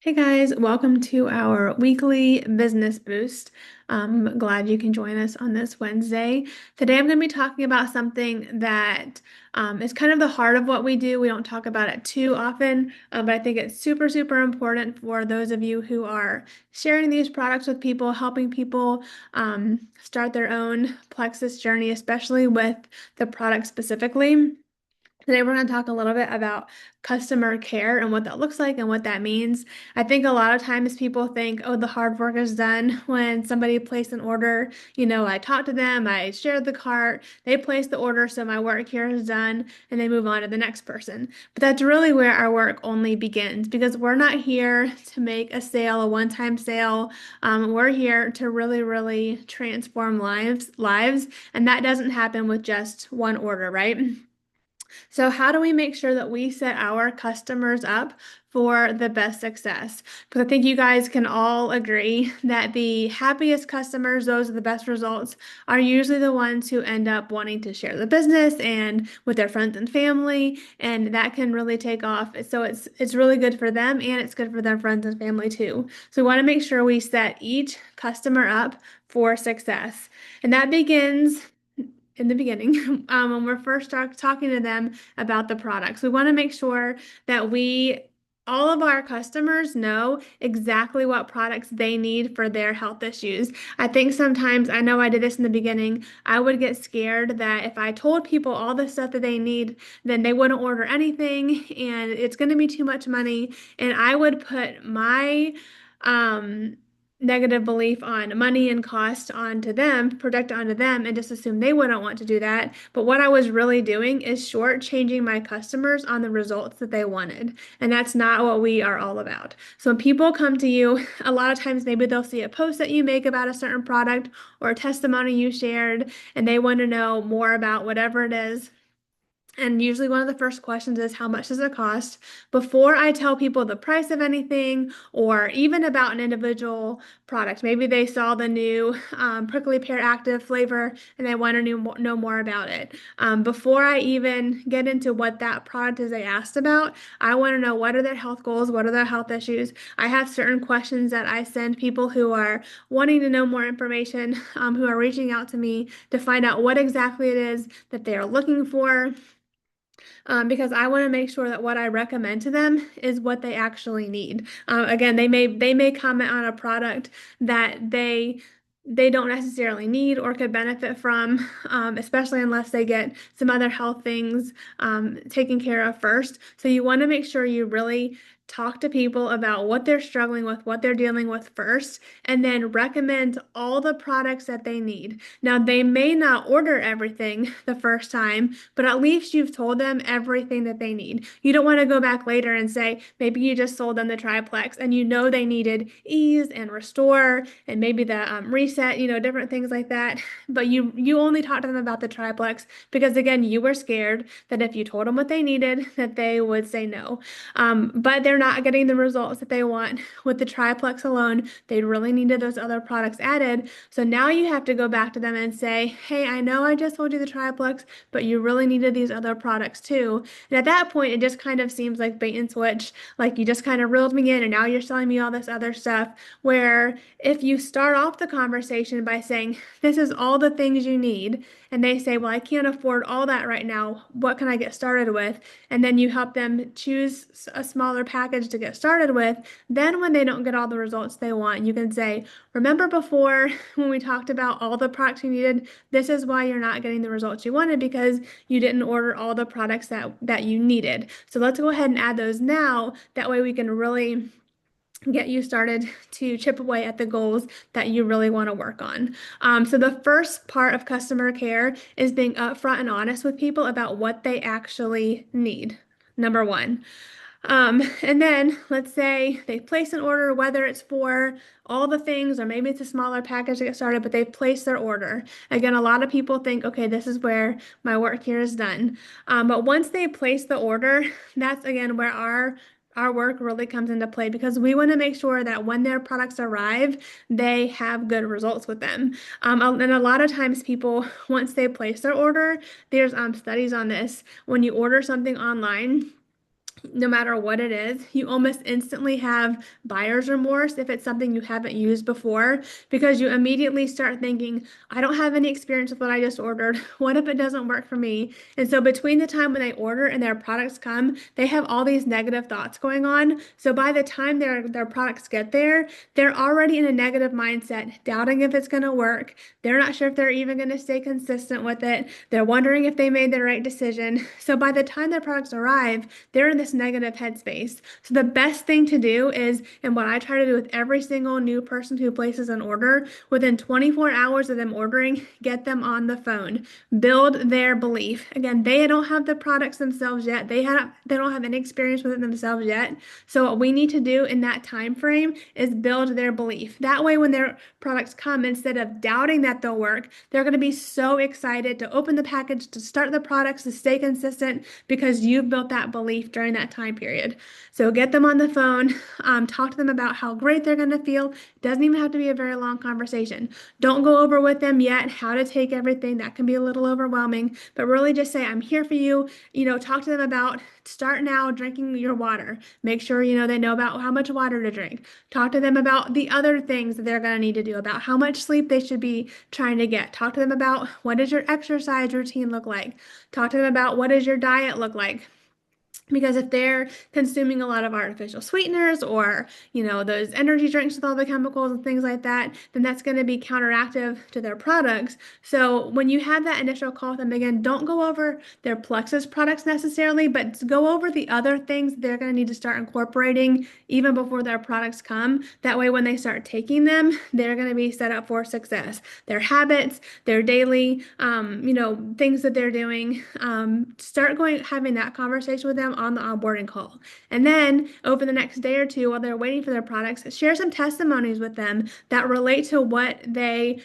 Hey guys, welcome to our weekly business boost. I'm glad you can join us on this Wednesday. Today I'm going to be talking about something that is kind of the heart of what we do. We don't talk about it too often, but I think it's super, super important for those of you who are sharing these products with people, helping people start their own Plexus journey, especially with the product specifically. Today, we're going to talk a little bit about customer care and what that looks like and what that means. I think a lot of times people think, oh, the hard work is done when somebody placed an order. I talked to them, I shared the cart, they placed the order, so my work here is done, and they move on to the next person. But that's really where our work only begins because we're not here to make a sale, a one-time sale. We're here to really, really transform lives, and that doesn't happen with just one order, right? So how do we make sure that we set our customers up for the best success? Because I think you guys can all agree that the happiest customers, those are the best results, are usually the ones who end up wanting to share the business and with their friends and family, and that can really take off. So it's really good for them and it's good for their friends and family too. So we want to make sure we set each customer up for success. And that begins in the beginning when we're first talking to them about the products. We want to make sure that all of our customers know exactly what products they need for their health issues. I think sometimes, I know I did this in the beginning, I would get scared that if I told people all the stuff that they need, then they wouldn't order anything and it's going to be too much money. And I would put my um, negative belief on money and cost onto them, project it onto them, and just assume they wouldn't want to do that. But what I was really doing is shortchanging my customers on the results that they wanted. And that's not what we are all about. So when people come to you, a lot of times maybe they'll see a post that you make about a certain product or a testimony you shared, and they want to know more about whatever it is. And usually one of the first questions is how much does it cost? Before I tell people the price of anything or even about an individual product. Maybe they saw the new Prickly Pear Active flavor and they want to know more about it. Before I even get into what that product is they asked about, I want to know what are their health goals, what are their health issues. I have certain questions that I send people who are wanting to know more information, who are reaching out to me to find out what exactly it is that they are looking for, because I want to make sure that what I recommend to them is what they actually need. Again, they may comment on a product that they don't necessarily need or could benefit from, especially unless they get some other health things taken care of first. So you want to make sure you really talk to people about what they're struggling with, what they're dealing with first, and then recommend all the products that they need. Now, they may not order everything the first time, but at least you've told them everything that they need. You don't want to go back later and say, maybe you just sold them the triplex and you know they needed ease and restore and maybe the reset, different things like that. But you only talked to them about the triplex because again, you were scared that if you told them what they needed, that they would say no. But they're not getting the results that they want with the triplex alone. They really needed those other products added. So now you have to go back to them and say, hey, I know I just told you the triplex, but you really needed these other products too. And at that point, it just kind of seems like bait and switch, like you just kind of reeled me in and now you're selling me all this other stuff. Where if you start off the conversation by saying, this is all the things you need, and they say, well, I can't afford all that right now. What can I get started with? And then you help them choose a smaller package to get started with. Then when they don't get all the results they want, you can say, remember before when we talked about all the products you needed, this is why you're not getting the results you wanted because you didn't order all the products that you needed. So let's go ahead and add those now. That way we can really get you started to chip away at the goals that you really want to work on. So the first part of customer care is being upfront and honest with people about what they actually need. Number one. And then let's say they place an order, whether it's for all the things or maybe it's a smaller package to get started, but they've placed their order. Again, a lot of people think, okay, this is where my work here is done. But once they place the order, that's again where our work really comes into play because we want to make sure that when their products arrive, they have good results with them. And a lot of times people, once they place their order, there's studies on this. When you order something online, no matter what it is, you almost instantly have buyer's remorse if it's something you haven't used before, because you immediately start thinking, I don't have any experience with what I just ordered. What if it doesn't work for me? And so between the time when they order and their products come, they have all these negative thoughts going on. So by the time their products get there, they're already in a negative mindset, doubting if it's going to work. They're not sure if they're even going to stay consistent with it. They're wondering if they made the right decision. So by the time their products arrive, they're in this negative headspace. So the best thing to do is, and what I try to do with every single new person who places an order, within 24 hours of them ordering, get them on the phone. Build their belief. Again, they don't have the products themselves yet. They don't have any experience with it themselves yet. So what we need to do in that time frame is build their belief. That way, when their products come, instead of doubting that they'll work, they're going to be so excited to open the package, to start the products, to stay consistent, because you've built that belief during that time period. So get them on the phone, talk to them about how great they're going to feel. It doesn't even have to be a very long conversation. Don't go over with them yet how to take everything. That can be a little overwhelming, but really just say, I'm here for you. Talk to them about start now drinking your water. Make sure, they know about how much water to drink. Talk to them about the other things that they're going to need to do, about how much sleep they should be trying to get. Talk to them about what does your exercise routine look like. Talk to them about what does your diet look like. Because if they're consuming a lot of artificial sweeteners or, those energy drinks with all the chemicals and things like that, then that's going to be counteractive to their products. So when you have that initial call with them, again, don't go over their Plexus products necessarily, but go over the other things they're going to need to start incorporating even before their products come. That way, when they start taking them, they're going to be set up for success. Their habits, their daily, things that they're doing, having that conversation with them on the onboarding call. And then over the next day or two, while they're waiting for their products, share some testimonies with them that relate to what their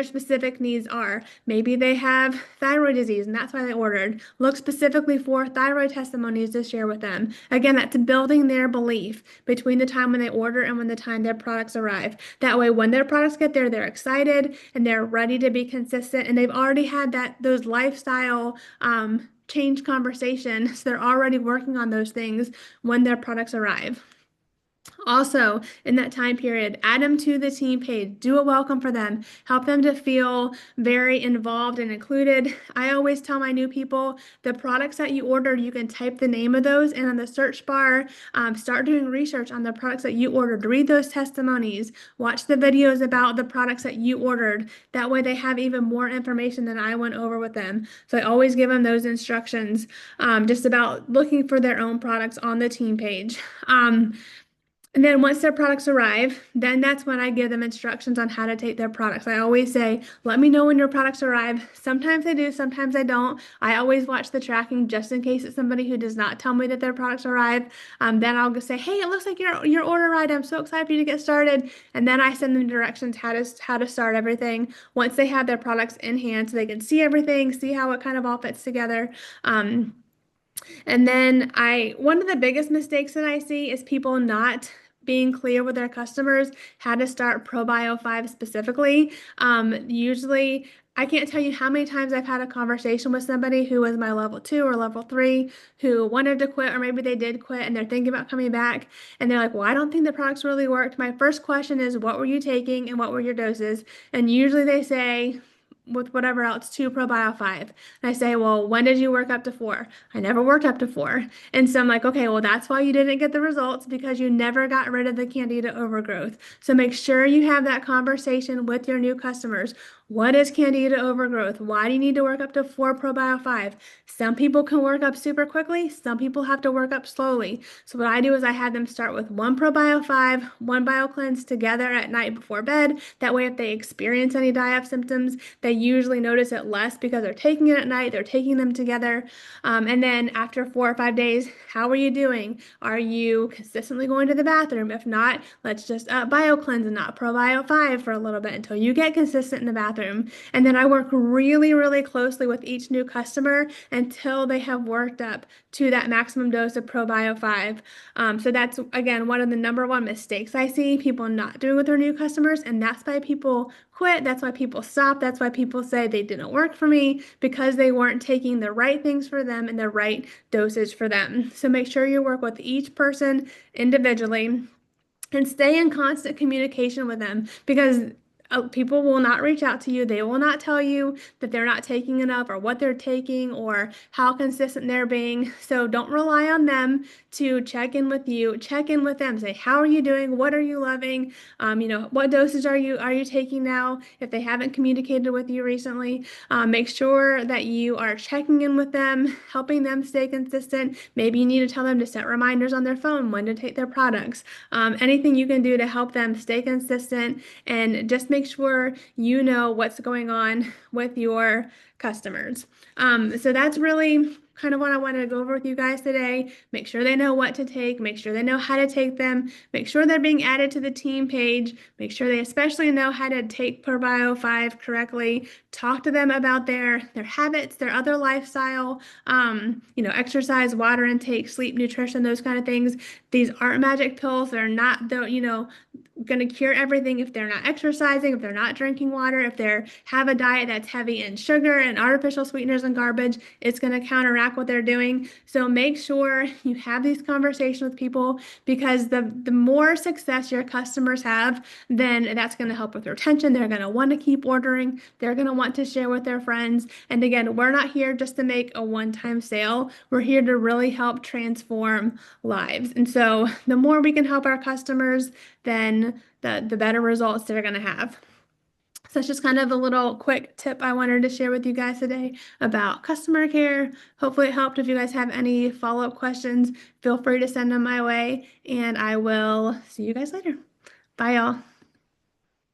specific needs are. Maybe they have thyroid disease and that's why they ordered. Look specifically for thyroid testimonies to share with them. Again, that's building their belief between the time when they order and when the time their products arrive. That way, when their products get there, they're excited and they're ready to be consistent, and they've already had those lifestyle change conversation. So they're already working on those things when their products arrive. Also, in that time period, add them to the team page. Do a welcome for them. Help them to feel very involved and included. I always tell my new people, the products that you ordered, you can type the name of those, and on the search bar, start doing research on the products that you ordered. Read those testimonies. Watch the videos about the products that you ordered. That way they have even more information than I went over with them. So I always give them those instructions just about looking for their own products on the team page. And then once their products arrive, then that's when I give them instructions on how to take their products. I always say, let me know when your products arrive. Sometimes they do, sometimes I don't. I always watch the tracking just in case it's somebody who does not tell me that their products arrive. Then I'll just say, hey, it looks like your order arrived. I'm so excited for you to get started. And then I send them directions how to start everything once they have their products in hand so they can see everything, see how it kind of all fits together. And then one of the biggest mistakes that I see is people not being clear with their customers how to start ProBio 5 specifically. Usually, I can't tell you how many times I've had a conversation with somebody who was my level 2 or level 3 who wanted to quit, or maybe they did quit and they're thinking about coming back. And they're like, well, I don't think the products really worked. My first question is, what were you taking and what were your doses? And usually they say, with whatever else, 2 ProBio 5. And I say, well, when did you work up to 4? I never worked up to 4. And so I'm like, okay, well, that's why you didn't get the results, because you never got rid of the Candida overgrowth. So make sure you have that conversation with your new customers. What is Candida overgrowth? Why do you need to work up to 4 ProBio 5? Some people can work up super quickly. Some people have to work up slowly. So what I do is I have them start with 1 ProBio 5, 1 BioCleanse together at night before bed. That way, if they experience any die-off symptoms, they usually notice it less because they're taking it at night, they're taking them together. And then after 4 or 5 days, how are you doing? Are you consistently going to the bathroom? If not, let's just BioCleanse and not ProBio 5 for a little bit until you get consistent in the bathroom. And then I work really, really closely with each new customer until they have worked up to that maximum dose of ProBio 5. So that's, again, one of the number one mistakes I see people not doing with their new customers, and that's by people quit. That's why people stop. That's why people say they didn't work for me because they weren't taking the right things for them and the right dosage for them. So make sure you work with each person individually and stay in constant communication with them because people will not reach out to you. They will not tell you that they're not taking enough or what they're taking or how consistent they're being. So don't rely on them to check in with you. Check in with them. Say, how are you doing? What are you loving? What dosage are you taking now? If they haven't communicated with you recently, make sure that you are checking in with them, helping them stay consistent. Maybe you need to tell them to set reminders on their phone when to take their products. Anything you can do to help them stay consistent and just make sure you know what's going on with your customers. So that's really kind of what I wanted to go over with you guys today. Make sure they know what to take, make sure they know how to take them, make sure they're being added to the team page, make sure they especially know how to take ProBio 5 correctly, talk to them about their habits, their other lifestyle, exercise, water intake, sleep, nutrition, those kind of things. These aren't magic pills. They're not going to cure everything if they're not exercising, if they're not drinking water, if they have a diet that's heavy in sugar and artificial sweeteners and garbage, it's going to counteract what they're doing. So make sure you have these conversations with people because the more success your customers have, then that's going to help with retention. They're going to want to keep ordering. They're going to want to share with their friends. And again, we're not here just to make a one-time sale. We're here to really help transform lives. And so the more we can help our customers, then the better results they're going to have. So that's just kind of a little quick tip I wanted to share with you guys today about customer care. Hopefully it helped. If you guys have any follow-up questions, feel free to send them my way, and I will see you guys later. Bye, y'all.